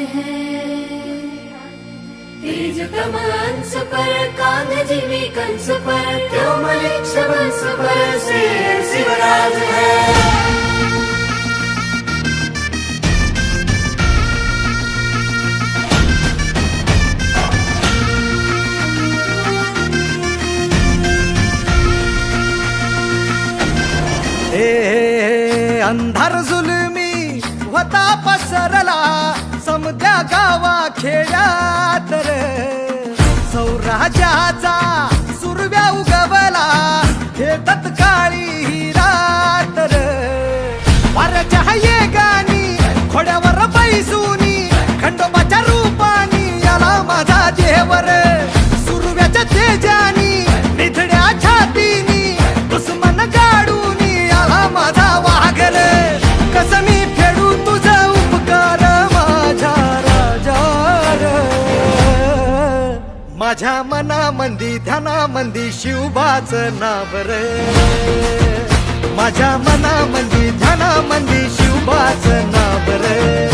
है। तेज कमंस पर कांध जीवी कंस पर क्यों मलिक सबंस पर से शिवराज है। अंधार जुलमी होता पसरला समद्या गावा खेड्यात रे, सौराज्याचा सुरव्या उगवला हे तत्काळी ही रात रे। वाऱ्याच्या येगानी खोड्यावर बैसूनी खंडोबाच्या रूपानी याला माझा देवर, सुरव्याच्या तेजानी निधड्या छातीनी दुश्मन गाडून याला माझा वाघर। कसं मी फेडू तुझा उपकार माझ्या राजा रे। माझ्या मनामंदी ध्यानामंदी शिवबाच नाव रे, माझ्या मनामंदी ध्यानामंदी शिवबाच नाव रे।